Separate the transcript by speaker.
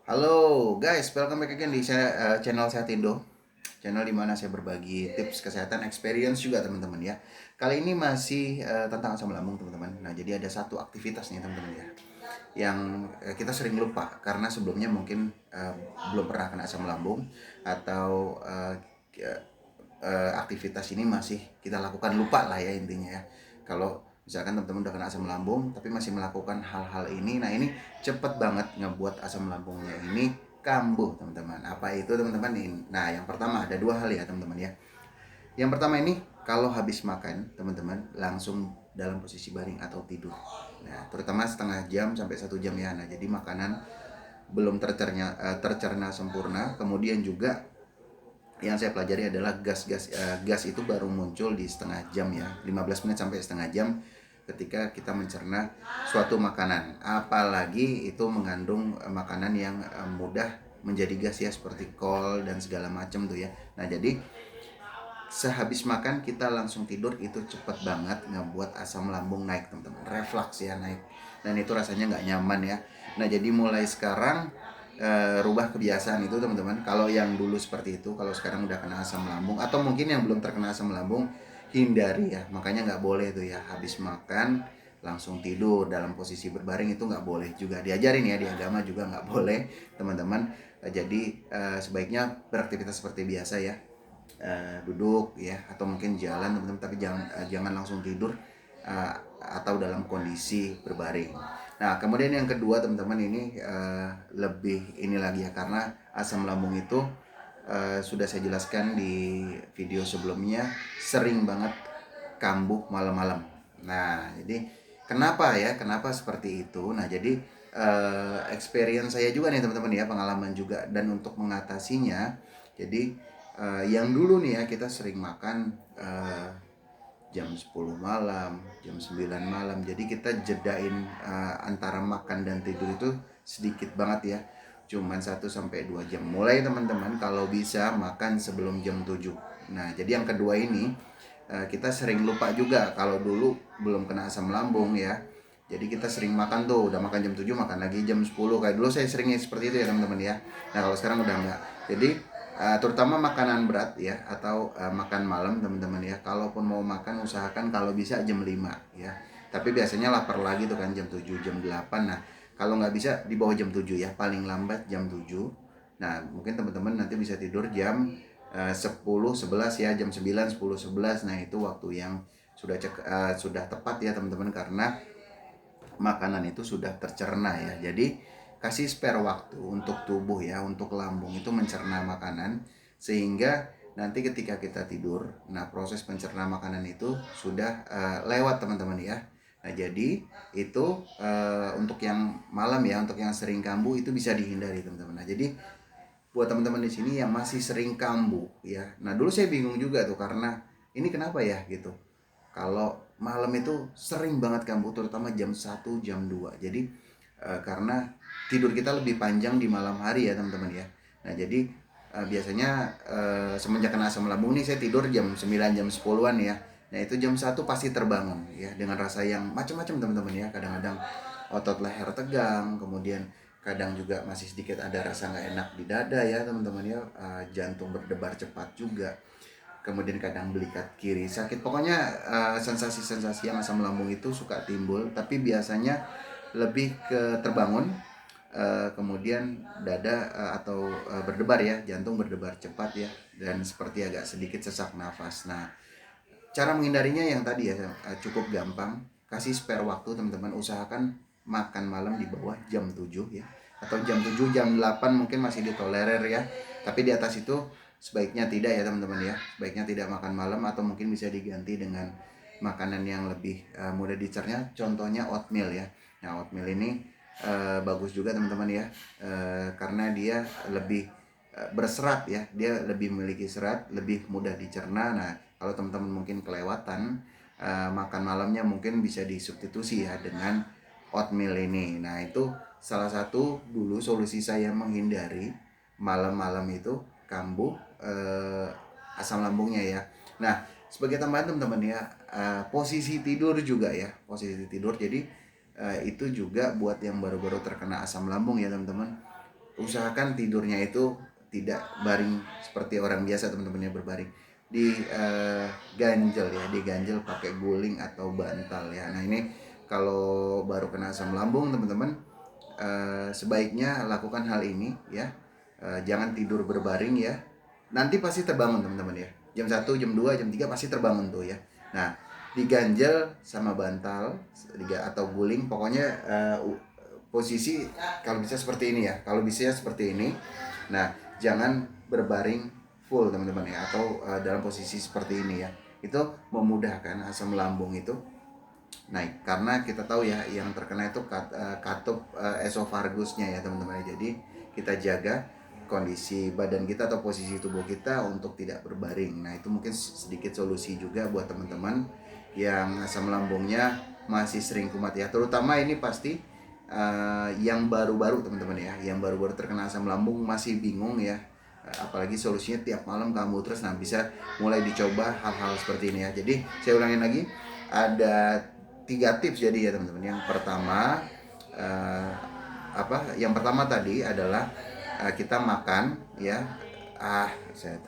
Speaker 1: Halo guys, welcome back again di channel Sehat Indo. Channel dimana saya berbagi tips kesehatan, experience juga teman-teman ya. Kali ini masih tentang asam lambung teman-teman. Nah jadi ada satu aktivitas nih teman-teman ya, yang kita sering lupa karena sebelumnya mungkin belum pernah kena asam lambung atau aktivitas ini masih kita lakukan lupa lah ya intinya ya. Kalau misalkan teman-teman udah kena asam lambung tapi masih melakukan hal-hal ini, nah ini cepet banget ngebuat asam lambungnya ini kambuh teman-teman. Apa itu teman-teman? Nah yang pertama ada dua hal ya teman-teman ya. Yang pertama ini kalau habis makan teman-teman langsung dalam posisi baring atau tidur. Nah terutama setengah jam sampai 1 jam ya. Nah jadi makanan belum tercerna sempurna, kemudian juga yang saya pelajari adalah gas itu baru muncul di setengah jam ya, 15 menit sampai setengah jam ketika kita mencerna suatu makanan, apalagi itu mengandung makanan yang mudah menjadi gas ya, seperti kol dan segala macam tuh ya. Nah jadi sehabis makan kita langsung tidur itu cepet banget ngebuat asam lambung naik teman-teman, reflux ya naik, dan itu rasanya nggak nyaman ya. Nah jadi mulai sekarang rubah kebiasaan itu teman-teman. Kalau yang dulu seperti itu, kalau sekarang udah kena asam lambung atau mungkin yang belum terkena asam lambung, hindari ya. Makanya nggak boleh tuh ya habis makan langsung tidur dalam posisi berbaring, itu nggak boleh juga, diajarin ya di agama juga nggak boleh teman-teman. Jadi sebaiknya beraktivitas seperti biasa ya, duduk ya atau mungkin jalan teman-teman, tapi jangan langsung tidur atau dalam kondisi berbaring. Nah kemudian yang kedua teman-teman, ini lebih ini lagi ya, karena asam lambung itu sudah saya jelaskan di video sebelumnya, sering banget kambuh malam-malam. Nah jadi kenapa seperti itu? Nah jadi experience saya juga nih teman-teman ya, pengalaman juga, dan untuk mengatasinya jadi yang dulu nih ya kita sering makan jam 10 malam, jam 9 malam. Jadi kita jedain antara makan dan tidur itu sedikit banget ya. Cuman 1 sampai 2 jam. Mulai teman-teman kalau bisa makan sebelum jam 7. Nah, jadi yang kedua ini kita sering lupa juga kalau dulu belum kena asam lambung ya. Jadi kita sering makan tuh, udah makan jam 7 makan lagi jam 10. Kayak dulu saya seringnya seperti itu ya teman-teman ya. Nah, kalau sekarang udah enggak. Jadi terutama makanan berat ya atau makan malam teman-teman ya. Kalaupun mau makan usahakan kalau bisa jam 5 ya. Tapi biasanya lapar lagi tuh kan jam 7 jam 8. Nah, kalau nggak bisa di bawah jam 7 ya, paling lambat jam 7. Nah, mungkin teman-teman nanti bisa tidur jam 10 11 ya, jam 9 10 11. Nah, itu waktu yang sudah tepat ya teman-teman, karena makanan itu sudah tercerna ya. Jadi kasih spare waktu untuk tubuh ya, untuk lambung itu mencerna makanan, sehingga nanti ketika kita tidur, nah proses pencerna makanan itu sudah lewat teman-teman ya. Nah jadi itu untuk yang malam ya, untuk yang sering kambuh itu bisa dihindari teman-teman. Nah jadi buat teman-teman di sini yang masih sering kambuh ya, nah dulu saya bingung juga tuh, karena ini kenapa ya gitu, kalau malam itu sering banget kambuh terutama jam 1 jam 2. Jadi karena tidur kita lebih panjang di malam hari ya teman-teman ya. Nah jadi biasanya semenjak kena asam lambung nih saya tidur jam 9 jam 10-an ya. Nah itu jam 1 pasti terbangun ya dengan rasa yang macam-macam teman-teman ya. Kadang-kadang otot leher tegang, kemudian kadang juga masih sedikit ada rasa nggak enak di dada ya teman-teman ya. Jantung berdebar cepat juga, kemudian kadang belikat kiri sakit. Pokoknya sensasi-sensasi yang asam lambung itu suka timbul, tapi biasanya lebih ke terbangun, kemudian dada atau berdebar ya, jantung berdebar cepat ya, dan seperti agak sedikit sesak nafas. Nah cara menghindarinya yang tadi ya, cukup gampang, kasih spare waktu teman-teman. Usahakan makan malam di bawah jam 7 ya, atau jam 7 jam 8 mungkin masih ditolerir ya, tapi di atas itu sebaiknya tidak ya teman-teman ya. Sebaiknya tidak makan malam, atau mungkin bisa diganti dengan makanan yang lebih mudah dicerna, contohnya oatmeal ya. Nah oatmeal ini bagus juga teman-teman ya, karena dia lebih berserat ya, dia lebih memiliki serat, lebih mudah dicerna. Nah kalau teman-teman mungkin kelewatan makan malamnya, mungkin bisa disubstitusi ya dengan oatmeal ini. Nah itu salah satu dulu solusi saya menghindari malam-malam itu kambuh asam lambungnya ya. Nah sebagai tambahan teman-teman ya, posisi tidur juga ya, posisi tidur. Jadi itu juga buat yang baru-baru terkena asam lambung ya teman-teman. usahakan tidurnya itu tidak baring seperti orang biasa teman-teman, yang berbaring di ganjel ya, diganjel pakai guling atau bantal ya. Nah ini kalau baru kena asam lambung teman-teman, sebaiknya lakukan hal ini ya. Jangan tidur berbaring ya, nanti pasti terbangun teman-teman ya, jam 1, jam 2, jam 3 pasti terbangun tuh ya. Nah diganjel sama bantal atau guling, pokoknya posisi kalau bisa seperti ini ya, kalau bisa seperti ini. Nah jangan berbaring full teman-teman ya, atau dalam posisi seperti ini ya, itu memudahkan asam lambung itu naik, karena kita tahu ya yang terkena itu katup esofagusnya ya teman-teman. Jadi kita jaga kondisi badan kita atau posisi tubuh kita untuk tidak berbaring. Nah itu mungkin sedikit solusi juga buat teman-teman yang asam lambungnya masih sering kumat ya, terutama ini pasti yang baru-baru teman-teman ya, yang baru-baru terkena asam lambung masih bingung ya, apalagi solusinya tiap malam kamu terus. Nah bisa mulai dicoba hal-hal seperti ini ya. Jadi saya ulangin lagi, ada 3 tips jadi ya teman-teman. Yang pertama yang pertama tadi adalah kita makan ya, saya